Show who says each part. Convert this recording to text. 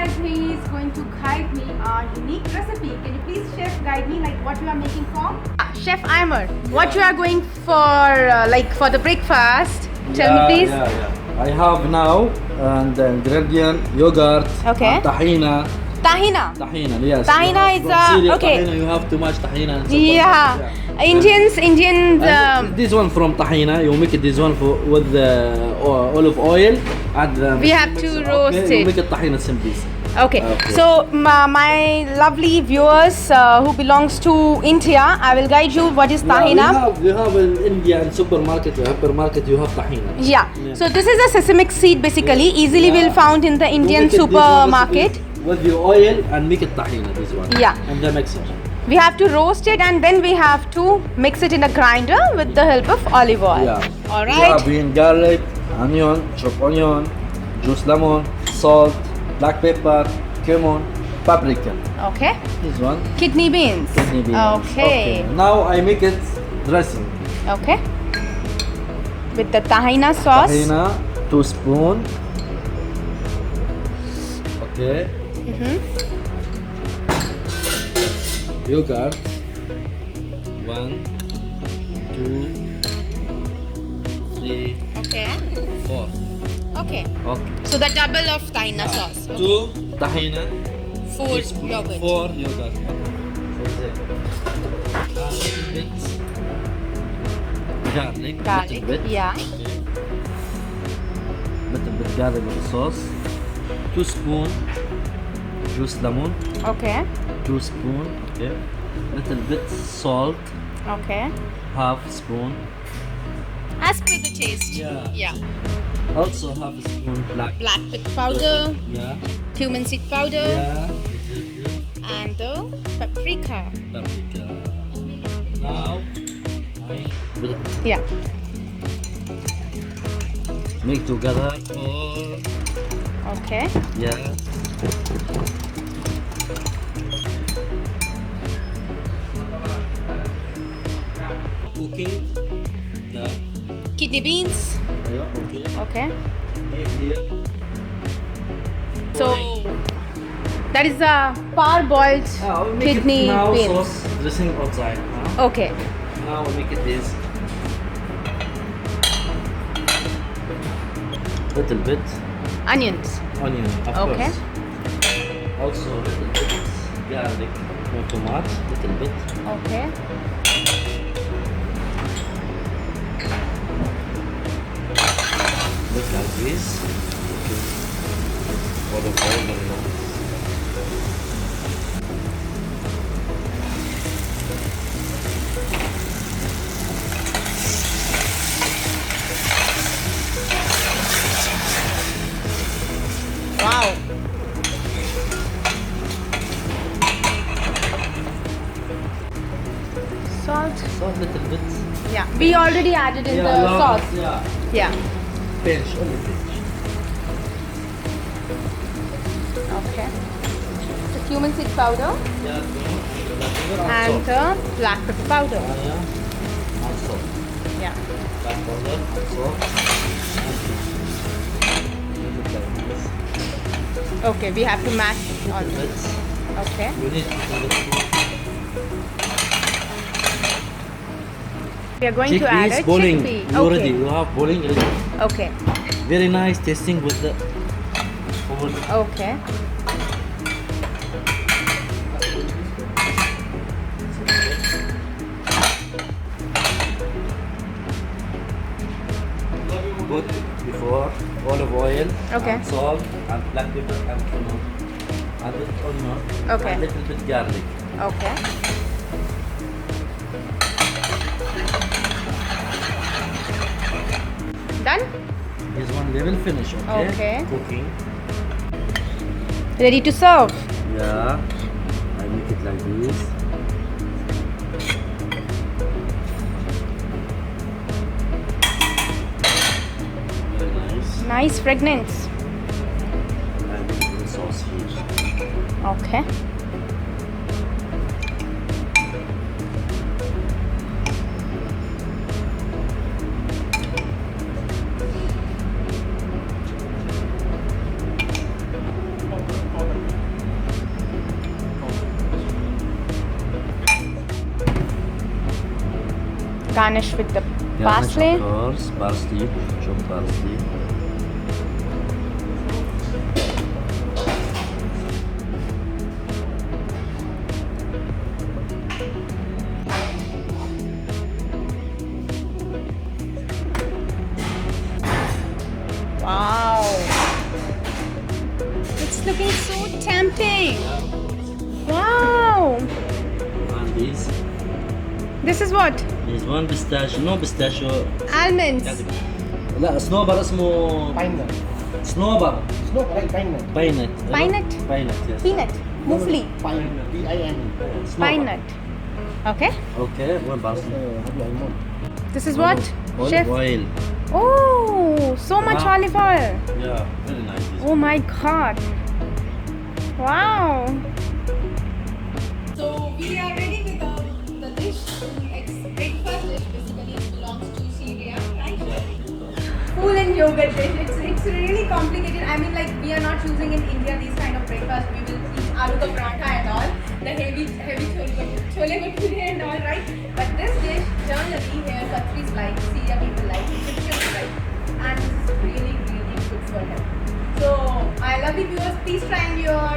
Speaker 1: as he is going to guide me our unique recipe. Can you please, chef, guide me like what you are making for? Chef Hemar, what you are going for like for the breakfast? Tell me please.
Speaker 2: I have now and the ingredient yogurt,
Speaker 1: Okay.
Speaker 2: and tahina.
Speaker 1: Tahina.
Speaker 2: Tahina, yes.
Speaker 1: Tahina is
Speaker 2: Syrian
Speaker 1: okay.
Speaker 2: Tahina, you have too much tahina. And
Speaker 1: Yeah. Indians.
Speaker 2: And this one from tahina, you make it this one with the olive oil and
Speaker 1: We have to roast
Speaker 2: You
Speaker 1: it.
Speaker 2: make it tahina simple.
Speaker 1: Okay. So my lovely viewers who belongs to India, I will guide you what is tahina.
Speaker 2: You have in India and supermarket, you have tahina.
Speaker 1: Yeah. So this is a sesame seed basically. Easily will found in the Indian supermarket.
Speaker 2: With the oil and make it tahina this one.
Speaker 1: Yeah.
Speaker 2: And the mixer.
Speaker 1: We have to roast it and then we have to mix it in a grinder with the help of olive oil.
Speaker 2: Yeah.
Speaker 1: All
Speaker 2: You
Speaker 1: right.
Speaker 2: have in garlic, onion, chopped onion, juice lemon, salt, black pepper, cumin, paprika.
Speaker 1: Okay.
Speaker 2: This one.
Speaker 1: Kidney beans.
Speaker 2: Kidney beans.
Speaker 1: Okay.
Speaker 2: Now I make it dressing.
Speaker 1: Okay. With the tahina sauce.
Speaker 2: Tahina, 2 spoon. Okay. Yogurt. 1, 2, 3,
Speaker 1: Okay.
Speaker 2: 4.
Speaker 1: Okay.
Speaker 2: Okay.
Speaker 1: So the double of tahina sauce.
Speaker 2: 2 tahina.
Speaker 1: 4 yogurt.
Speaker 2: 4 yogurt. A little bit garlic.
Speaker 1: Garlic.
Speaker 2: Little bit.
Speaker 1: Yeah.
Speaker 2: Little bit garlic with the sauce. 2 spoon juice lemon.
Speaker 1: Okay.
Speaker 2: 2 spoon. Okay. Little bit salt.
Speaker 1: Okay.
Speaker 2: Half spoon.
Speaker 1: As per the taste.
Speaker 2: Yeah.
Speaker 1: Yeah.
Speaker 2: Also half a spoon black.
Speaker 1: Black pepper powder,
Speaker 2: Yeah.
Speaker 1: cumin seed powder,
Speaker 2: Yeah.
Speaker 1: and the paprika.
Speaker 2: Paprika. Now I will
Speaker 1: Yeah.
Speaker 2: make together all.
Speaker 1: Okay.
Speaker 2: Yeah. Cooking the
Speaker 1: Kidney beans.
Speaker 2: okay.
Speaker 1: Okay.
Speaker 2: Here.
Speaker 1: So that is a parboiled
Speaker 2: Now we make
Speaker 1: kidney
Speaker 2: it now
Speaker 1: beans.
Speaker 2: sauce dressing outside. Now,
Speaker 1: Okay.
Speaker 2: now we make it this little bit
Speaker 1: Onions.
Speaker 2: onion, of
Speaker 1: Okay.
Speaker 2: course. Also little bit garlic, not too much, little bit.
Speaker 1: Okay.
Speaker 2: Look like this. Okay. Olive oil and all.
Speaker 1: Wow. Salt.
Speaker 2: Salt little bit.
Speaker 1: Yeah. We already added in the
Speaker 2: yeah,
Speaker 1: sauce.
Speaker 2: Yeah.
Speaker 1: Yeah.
Speaker 2: Pinch, only pinch.
Speaker 1: Okay. The cumin seed powder
Speaker 2: Yeah.
Speaker 1: and the black pepper powder.
Speaker 2: Yeah. And salt.
Speaker 1: Yeah.
Speaker 2: Black powder and salt. And pinch. Little like this.
Speaker 1: Okay. We have to mash all
Speaker 2: Little
Speaker 1: this.
Speaker 2: bit.
Speaker 1: Okay.
Speaker 2: You need a little.
Speaker 1: We are going to add a
Speaker 2: bowling.
Speaker 1: chickpea.
Speaker 2: You already you have bowling already.
Speaker 1: Okay.
Speaker 2: Very nice tasting with the
Speaker 1: Okay.
Speaker 2: put before olive oil,
Speaker 1: Okay.
Speaker 2: and salt, and black pepper, and cumin, and little onion,
Speaker 1: Okay.
Speaker 2: and little bit garlic.
Speaker 1: Okay. Done?
Speaker 2: This one level finish, okay?
Speaker 1: Okay.
Speaker 2: Cooking.
Speaker 1: Ready to serve?
Speaker 2: Yeah. I make it like this. Very nice.
Speaker 1: Nice fragrance.
Speaker 2: I put the sauce here.
Speaker 1: Okay. Garnish with the
Speaker 2: Garnish,
Speaker 1: parsley.
Speaker 2: of course, parsley, chopped parsley.
Speaker 1: Wow. It's looking so tempting. Wow.
Speaker 2: And
Speaker 1: This is what?
Speaker 2: is one pistachio, no pistachio.
Speaker 1: Almonds.
Speaker 2: لا صنوبر اسمه
Speaker 3: Pine
Speaker 2: صنوبر.
Speaker 3: nut.
Speaker 2: Pine nut.
Speaker 1: Pine nut?
Speaker 2: Pine nut, yes.
Speaker 1: Peanut. Muesli.
Speaker 3: Pine. Pine.
Speaker 2: صنوبر.
Speaker 1: Pine nut. Okay.
Speaker 2: Okay, one parsley.
Speaker 1: This is what?
Speaker 2: Olive
Speaker 1: Chef?
Speaker 2: oil.
Speaker 1: Oh, so much
Speaker 2: Wow.
Speaker 1: olive oil.
Speaker 2: Yeah, very nice.
Speaker 1: Oh my god. Wow.
Speaker 4: So we are ready with the dish. Breakfast dish basically belongs to Syria, right?
Speaker 1: Food and yogurt dish. It's really complicated. I mean, like, we are not using in India these kind of breakfast. We will eat aloo ka paratha and all, the heavy chole bhature and all, right? But this dish generally here Khatris like, Syria people like, Egyptians like, and this is really good for health. So, my lovely viewers, please try and your